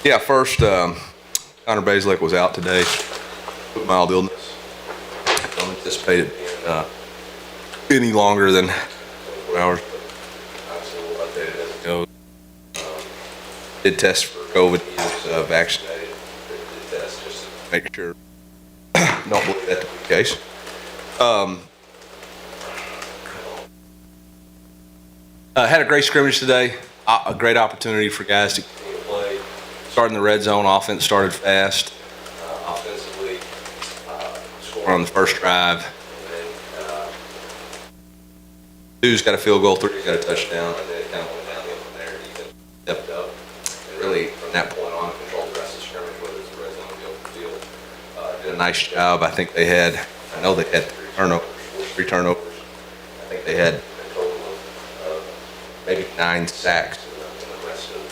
Yeah, first, Connor Basilick was out today with mild illness. I don't anticipate it being any longer than 4 hours. Obviously, we'll update it as it goes. Did test for COVID. He was vaccinated. Did test just to make sure. Don't believe that to be the case. Had a great scrimmage today. A great opportunity for guys to continue to play. Starting the red zone, offense started fast. Offensively, scored on the first drive. And then Mizzou's got a field goal, 3's got a touchdown, and then it kind of went downhill from there. Defense stepped up. And really, from that point on, controlled the rest of the scrimmage, whether it's the red zone, the field. Did a nice job. I know they had three turnovers. I think they had a total of maybe 9 sacks in the rest of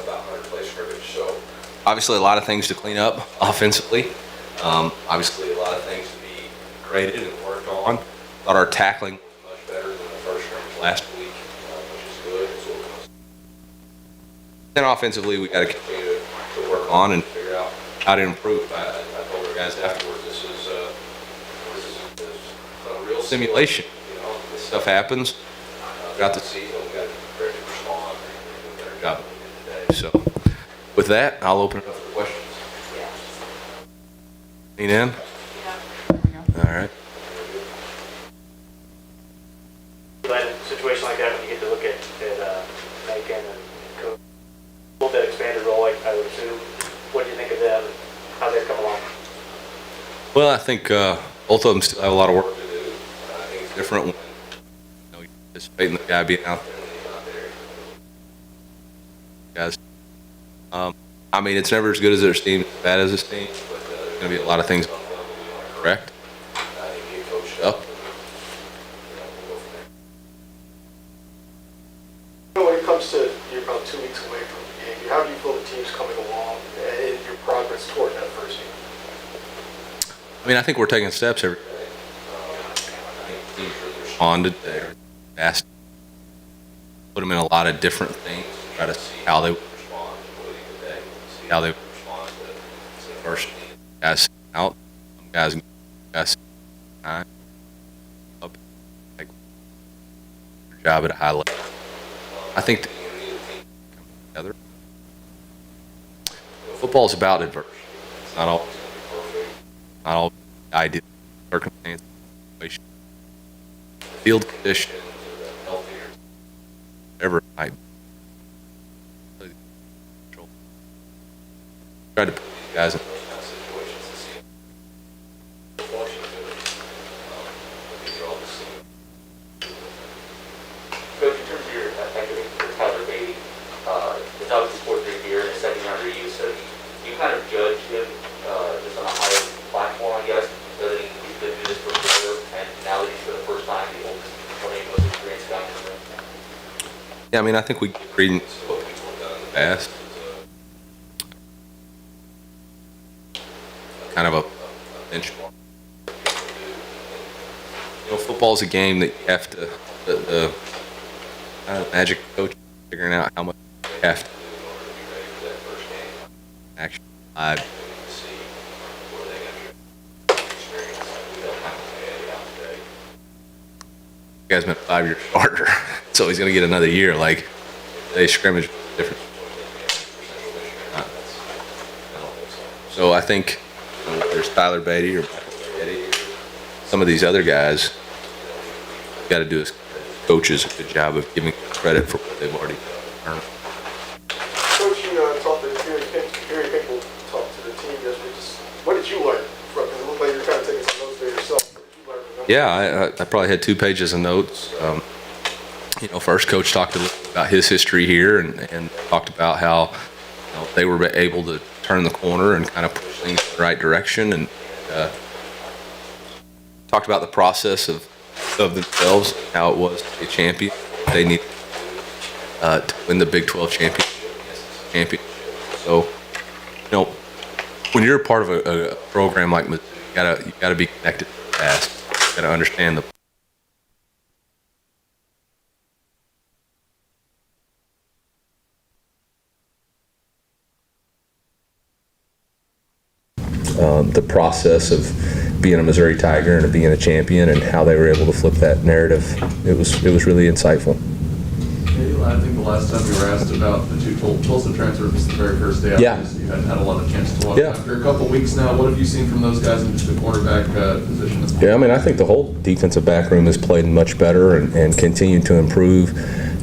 about 100 play scrimmage. So obviously a lot of things to clean up offensively. Obviously a lot of things to be graded and worked on. Thought our tackling was much better than the first scrimmage last week, which is good. Then offensively we got to continue to work on and figure out how to improve. I told our guys afterwards, this is a real simulation. This stuff happens. Got to see them. We got to be ready to respond and do a better job than we did today. So, with that, I'll open it up for questions. Lean in. All right. In a situation like that, when you get to look at Macon and Coach, a little bit expanded role, I would assume. What do you think of them? How they've come along? Well, I think both of them still have a lot of work to do. I think it's different when you anticipate the guy being out there and he's not there. Guys, I mean, it's never as good as their team, as bad as this team, but there's going to be a lot of things on the field we want to correct. I think you get coached up. We'll go from there. When it comes to, you're about 2 weeks away from the game, how do you feel the team's coming along in your progress toward that first game? I mean, I think we're taking steps every day. I think the teams really responded. They're asked, put them in a lot of different things, try to see how they would respond today, see how they would respond to the first game. Guys out, some guys time up, like their job at a high level. I think the unity of the team comes together. Football is about adversity. It's not always going to be perfect. Not all ideal circumstances, field conditions, healthier, whatever it might be. Try to put these guys in those kind of situations and see if function to it. These are all the same. Coach, in terms of your activity for Tyler Beatty, it's obviously fourth year and a second under you, so you kind of judge him just on a higher platform, I guess, so that he's going to do this for forever, and now that he's for the first time the oldest, most experienced guy in the room. Yeah, I mean, I think we give credence to what people have done in the past. Kind of a benchmark. Football is a game that you have to, the magic coach figuring out how much you have to do in order to be ready for that first game. Actually, live to see where they're going to be experienced. We don't have to out today. The guy's been a 5-year starter, so he's going to get another year. Like, today's scrimmage was a difference between Central Michigan or not. I don't think so. So I think there's Tyler Beatty or Michael Beatty, some of these other guys, we've got to do as coaches a good job of giving credit for what they've already earned. Coach, you talked to hearing people talk to the team yesterday. What did you learn from it? It looked like you were kind of taking some notes there yourself. What did you learn from them? Yeah, I probably had 2 pages of notes. First coach talked a little bit about his history here and talked about how they were able to turn the corner and kind of push things in the right direction, and talked about the process of themselves, how it was to be a champion. They needed to win the Big 12 championship. So, when you're a part of a program like Mizzou, you gotta be connected to the past. You gotta understand the the process of being a Missouri Tiger and of being a champion and how they were able to flip that narrative. It was really insightful. I think the last time we were asked about the two Tulsa transfers was the very first day. Yeah. You hadn't had a lot of chance to watch. Yeah. After a couple weeks now, what have you seen from those guys in just the quarterback position? Yeah, I mean, I think the whole defensive back room has played much better and continued to improve.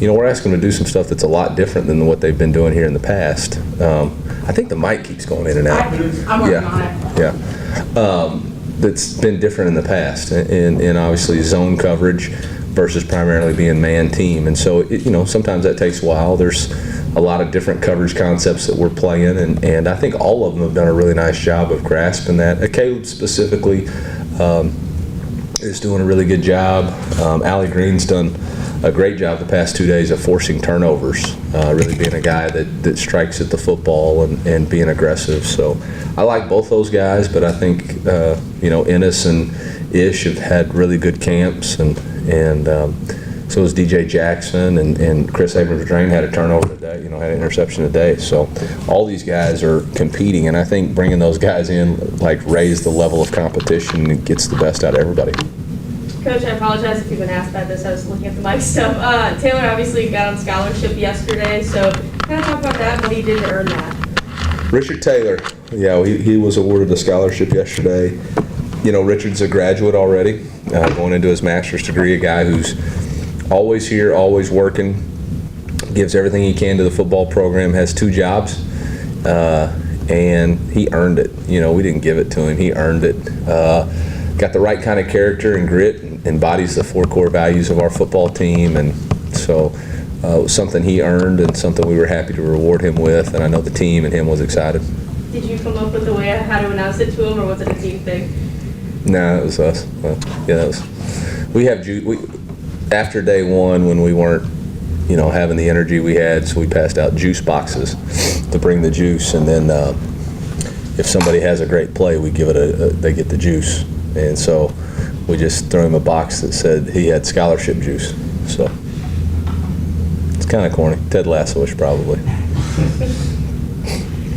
You know, we're asking them to do some stuff that's a lot different than what they've been doing here in the past. I think the mic keeps going in and out. I'm working on it. Yeah. That's been different in the past, and obviously zone coverage versus primarily being man team. And so, you know, sometimes that takes a while. There's a lot of different coverage concepts that we're playing, and I think all of them have done a really nice job of grasping that. Caleb specifically is doing a really good job. Eli Green's done a great job the past 2 days of forcing turnovers, really being a guy that strikes at the football and being aggressive. So I like both those guys, but I think, you know, Ennis and Ish have had really good camps, and so has DJ Jackson, and Chris Abrams-Drain had a turnover today, you know, had an interception today. So all these guys are competing, and I think bringing those guys in, like, raise the level of competition and gets the best out of everybody. Coach, I apologize if you've been asked about this. I was looking at the mic stuff. Taylor obviously got on scholarship yesterday, so kind of talk about that, what he did to earn that. Richard Taylor, yeah, he was awarded a scholarship yesterday. You know, Richard's a graduate already, going into his master's degree, a guy who's always here, always working, gives everything he can to the football program, has 2 jobs, and he earned it. You know, we didn't give it to him, he earned it. Got the right kind of character and grit, and embodies the 4 core values of our football team, and so it was something he earned and something we were happy to reward him with, and I know the team and him was excited. Did you come up with a way how to announce it to him, or was it a team thing? No, it was us. Yeah, that was. We have after day 1 when we weren't, you know, having the energy we had, so we passed out juice boxes to bring the juice, and then if somebody has a great play, we give it they get the juice, and so we just threw him a box that said he had scholarship juice. So it's kind of corny. Ted Lasso-ish probably.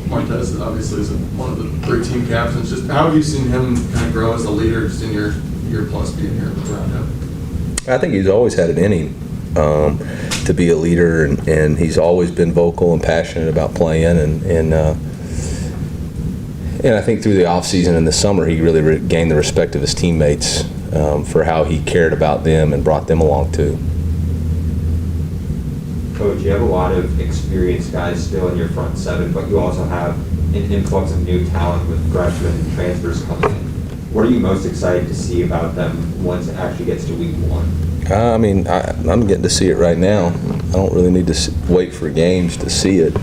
Montez obviously is one of the 3 team captains. Just how have you seen him kind of grow as a leader just in your year plus being here around him? I think he's always had it in him to be a leader, and he's always been vocal and passionate about playing, and I think through the offseason and the summer he really gained the respect of his teammates for how he cared about them and brought them along too. Coach, you have a lot of experienced guys still in your front 7, but you also have an influx of new talent with freshmen and transfers coming in. What are you most excited to see about them once it actually gets to week 1? I mean, I'm getting to see it right now. I don't really need to wait for games to see it.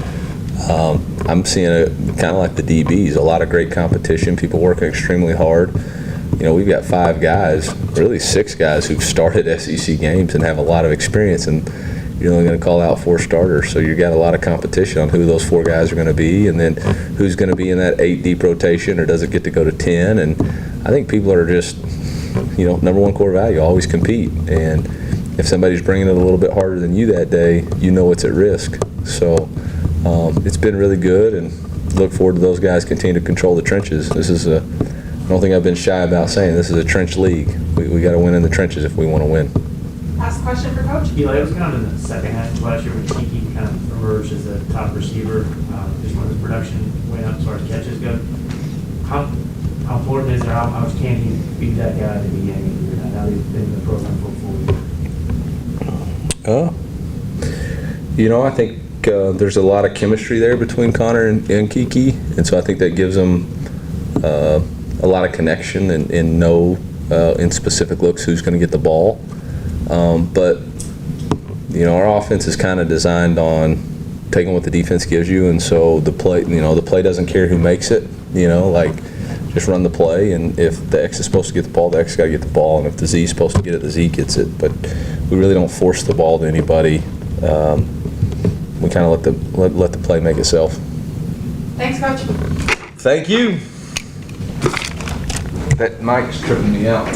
I'm seeing it kind of like the DBs, a lot of great competition, people working extremely hard. You know, we've got 5 guys, really 6 guys who've started SEC games and have a lot of experience, and you're only going to call out 4 starters, so you've got a lot of competition on who those 4 guys are going to be, and then who's going to be in that 8 deep rotation, or does it get to go to 10? And I think people are just, you know, number 1 core value, always compete, and if somebody's bringing it a little bit harder than you that day, you know it's at risk. So it's been really good, and look forward to those guys continue to control the trenches. This is I don't think I've been shy about saying this is a trench league. We got to win in the trenches if we want to win. Last question for Coach. Eli, it was kind of in the second half of last year when Kiki kind of emerged as a top receiver. Just when his production went up as far as catches go. How important is it, or how much can he be that guy at the beginning of the year now that he's been in the program for a full year? You know, I think there's a lot of chemistry there between Connor and Kiki, and so I think that gives them a lot of connection and know in specific looks who's going to get the ball. But you know, our offense is kind of designed on taking what the defense gives you, and so the play doesn't care who makes it. You know, like, just run the play, and if the X is supposed to get the ball, the X got to get the ball, and if the Z is supposed to get it, the Z gets it. But we really don't force the ball to anybody. We kind of let the play make itself. Thanks, Coach. Thank you. That mic's tripping me out.